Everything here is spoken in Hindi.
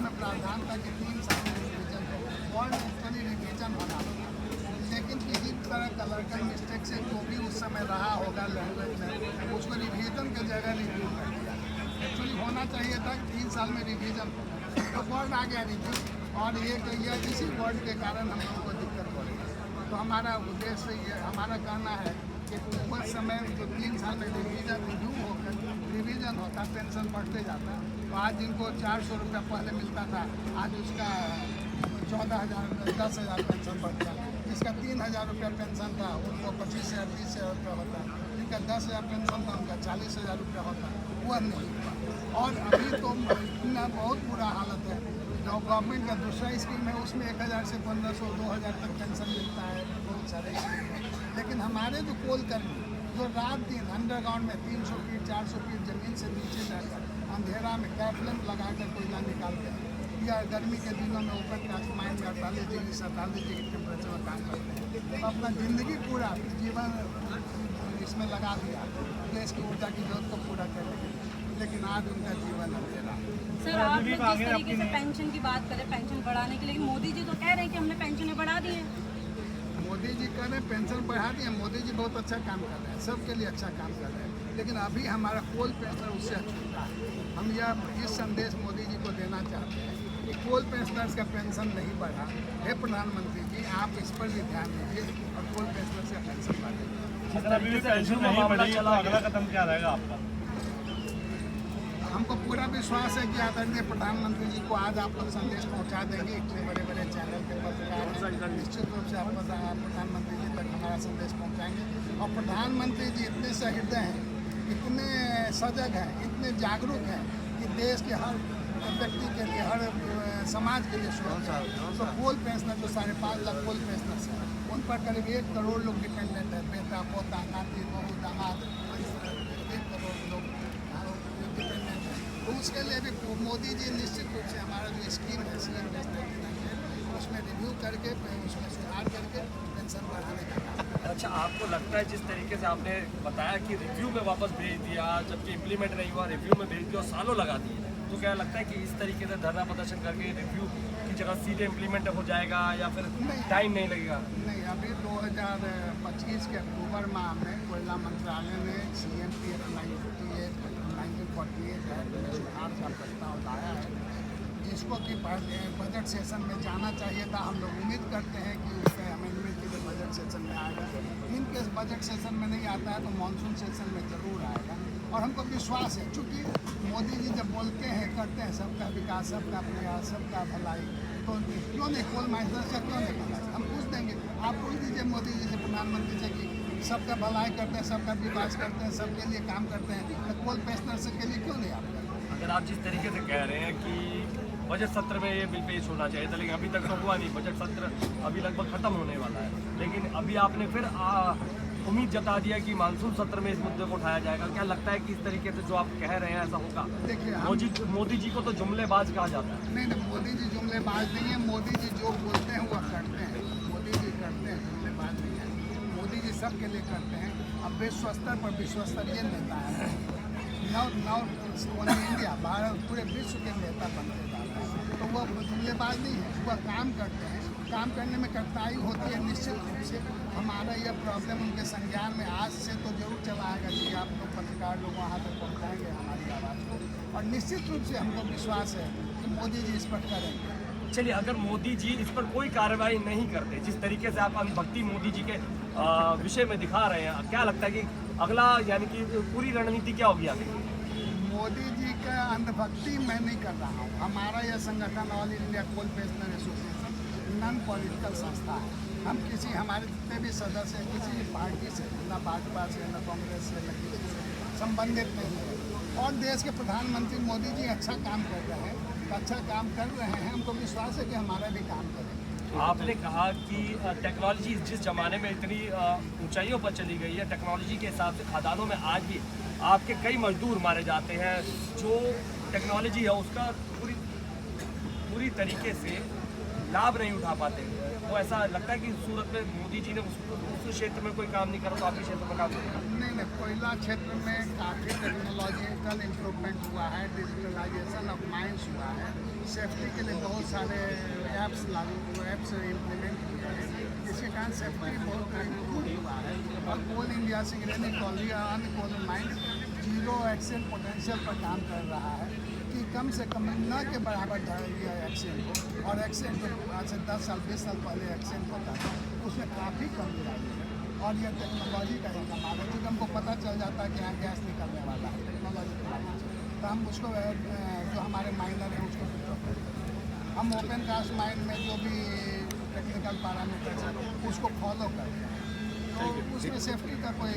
उसमें प्रावधान था कि 3 साल में रिवीजन हो, और एक्चुअली रिवीजन होना होगा, लेकिन किसी तरह कलर्कल मिस्टेक से जो भी उस समय रहा होगा लैंग्वेज में, उसको रिवीजन की जगह रिव्यू कर दिया। एक्चुअली होना चाहिए था 3 साल में रिवीजन हो, तो वर्ड आ गया रिव्यू, और ये इसी वर्ड के कारण हम लोगों को दिक्कत हो रही है। तो हमारा उद्देश्य ये, हमारा कहना है कि उस समय जो 3 साल में रिव्यू होकर रिवीजन होता, पेंशन बढ़ते जाता, तो आज जिनको 400 रुपया पहले मिलता था, आज उसका 14,000 10,000 पेंशन बढ़ता, जिसका 3,000 रुपया पेंशन था उनको 25,000 30,000 रुपया होता, जिनका 10,000 पेंशन था उनका 40,000 रुपया होता, वह नहीं हुआ। और अभी तो इतना बहुत बुरा हालत है, जो गवर्नमेंट का दूसरा स्कीम है उसमें 1,000 से 1,500 2,000 तक पेंशन मिलता है, बहुत सारे स्कीम है। लेकिन हमारे जो कोल कर्मी जो रात दिन अंडरग्राउंड में 300 फीट 400 फीट ज़मीन से नीचे जाकर अंधेरा में कैप लैंप लगा कर कोयला निकालते हैं, या गर्मी के दिनों में ओपन कास्ट माइन में 48 डिग्री 47 डिग्री टेम्परेचर में काम करते हैं, तो अपना ज़िंदगी पूरा जीवन इसमें लगा दिया देश की ऊर्जा की जरूरत को पूरा करने के लिए, लेकिन आज उनका जीवन अंधेरा। सर, आप लोग जिस तरीके से पेंशन की बात करें, पेंशन बढ़ाने के लिए, मोदी जी तो कह रहे हैं कि हमने पेंशनें बढ़ा दी हैं। मोदी जी कह रहे हैं पेंशन बढ़ा दिए, मोदी जी बहुत अच्छा काम कर रहे हैं, सबके लिए अच्छा काम कर रहे हैं, लेकिन अभी हमारा कोल पेंशनर उससे छूटा है। हम यह इस संदेश मोदी जी को देना चाहते हैं कि कोल पेंशनर्स का पेंशन नहीं बढ़ा। हे प्रधानमंत्री जी, आप इस पर भी ध्यान दीजिए और कोल पेंशनर्स का पेंशन बढ़ाइए। अगर अभी भी पेंशन नहीं बढ़ेगी तो अगला कदम क्या रहेगा आपका? हमको पूरा विश्वास है कि आदरणीय प्रधानमंत्री जी को आज आप लोग संदेश पहुंचा देंगे, इतने बड़े बड़े चैनल के पत्रकार, निश्चित रूप से आप प्रधानमंत्री जी तक हमारा संदेश पहुंचाएंगे। और प्रधानमंत्री जी इतने सहृदय हैं, इतने सजग हैं, इतने जागरूक हैं कि देश के हर व्यक्ति के लिए, हर समाज के लिए सुरक्षा। तो कोल पेंशनर जो 5.5 लाख कोल पेंशनर्स हैं, उन पर करीब 1 करोड़ लोग डिपेंडेंट है, बेटा पोता नाती बहू दामाद 1 करोड़ लोग डिपेंडेंट है। तो उसके लिए भी मोदी जी निश्चित रूप से हमारा जो स्कीम है सीएम उसमें रिव्यू करके उसमें सुधार करके पेंशन बढ़ाने का काम। अच्छा, आपको लगता है जिस तरीके से आपने बताया कि रिव्यू में वापस भेज दिया, जबकि इम्प्लीमेंट नहीं हुआ, रिव्यू में भेज दिया और सालों लगा दिए, तो क्या लगता है कि इस तरीके से धरना प्रदर्शन करके रिव्यू की जगह सीधे इम्प्लीमेंट हो जाएगा या फिर टाइम नहीं लगेगा? नहीं, अभी 2025 के अक्टूबर माह में कोयला मंत्रालय ने CMPF 1948 एक्ट में सुधार का प्रस्ताव लाया है, जिसको कि बजट सेशन में जाना चाहिए था। हम लोग उम्मीद करते हैं कि उसमें अमेंडमेंट के लिए बजट सेशन में आएगा। इनकेस बजट सेशन में नहीं आता है तो मानसून सेशन में ज़रूर आएगा, और हमको विश्वास है, चूँकि मोदी जी जब बोलते हैं करते हैं सबका विकास, सबका प्रयास, सबका भलाई, तो क्यों नहीं कोल माइनर्स का क्यों नहीं भलाई? हम पूछ देंगे, आप पूछ दीजिए मोदी जी से, प्रधानमंत्री से कि सबका भलाई करते हैं, सबका विकास करते हैं, सबके लिए काम करते हैं, तो कोल पेंशनर्स के लिए क्यों नहीं आप? अगर आप जिस तरीके से कह रहे हैं कि बजट सत्र में ये बिल पेश होना चाहिए था, लेकिन अभी तक तो हुआ नहीं, बजट सत्र अभी लगभग खत्म होने वाला है, लेकिन अभी आपने फिर उम्मीद जता दिया कि मानसून सत्र में इस मुद्दे को उठाया जाएगा। क्या लगता है कि इस तरीके से जो आप कह रहे हैं ऐसा होगा? देखिए, मोदी जी को तो जुमलेबाज कहा जाता है। नहीं, मोदी जी जुमलेबाज नहीं है, मोदी जी जो बोलते हैं वह करते हैं, मोदी जी करते हैं, जुमलेबाज नहीं है। मोदी जी सबके लिए करते हैं। अब विश्व स्तर पर विश्वस्तरीय नेता है, नौ इंडिया, भारत पूरे विश्व के नेता बनते जा रहे हैं, तो वह जुमलेबाज नहीं है, वह काम करते हैं। काम करने में कठिनाई होती है, निश्चित रूप से हमारा यह प्रॉब्लम उनके संज्ञान में आज से तो जरूर चला आएगा कि आप लोग पत्रकार लोग वहाँ तक पहुँचाएंगे हमारी आवाज़ को, और निश्चित रूप से हमको विश्वास है कि मोदी जी इस पर करेंगे। चलिए, अगर मोदी जी इस पर कोई कार्रवाई नहीं करते, जिस तरीके से आप अंधभक्ति मोदी जी के विषय में दिखा रहे हैं, क्या लगता है कि अगला यानी कि पूरी रणनीति क्या होगी आगे? मोदी जी का अंधभक्ति मैं नहीं कर रहा हूँ। हमारा यह संगठन ऑल इंडिया कोल पेंशनर एसोसिएशन नॉन पॉलिटिकल संस्था है। हम किसी, हमारे जितने भी सदस्य हैं, किसी भी पार्टी से, न भाजपा से, न कांग्रेस से, न किसी से संबंधित नहीं है। और देश के प्रधानमंत्री मोदी जी अच्छा काम कर रहे हैं, अच्छा काम कर रहे हैं, हमको विश्वास है कि हमारा भी काम करें। आपने कहा कि टेक्नोलॉजी जिस ज़माने में इतनी ऊंचाइयों पर चली गई है, टेक्नोलॉजी के हिसाब से खदानों में आज भी आपके कई मजदूर मारे जाते हैं। जो टेक्नोलॉजी है उसका पूरी तरीके से लाभ नहीं उठा पाते। तो ऐसा लगता है कि सूरत में मोदी जी ने उस क्षेत्र में कोई काम नहीं करा तो आपके क्षेत्र में काम करेगा? नहीं, कोयला क्षेत्र में काफ़ी टेक्नोलॉजिकल इम्प्रूवमेंट हुआ है, डिजिटलाइजेशन ऑफ माइंस हुआ है, सेफ्टी के लिए बहुत सारे ऐप्स इम्प्लीमेंट हुए हैं, जिसके कारण सेफ्टी बहुत इम्प्रूव हुआ है। और कोल इंडिया सिंगरेनिक अनकोल माइंस जीरो एक्सीडेंट पोटेंशियल पर काम कर रहा है कि कम से कम न के बराबर एक्सीडेंट हो, और एक्सीडेंट तो आज से 10 साल 20 साल पहले एक्सीडेंट होता था, उसमें काफ़ी कमी आई है। और ये टेक्नोलॉजी का ही कमाल है, क्योंकि हमको पता चल जाता है कि यहाँ गैस निकलने वाला है टेक्नोलॉजी के माध्यम से, तो हम उसको जो हमारे माइनर हैं उसको पिकअप करते हैं। हम ओपन कास्ट माइन में जो भी टेक्निकल पैरामीटर्स हैं उसको फॉलो करते हैं, तो उसमें सेफ्टी का कोई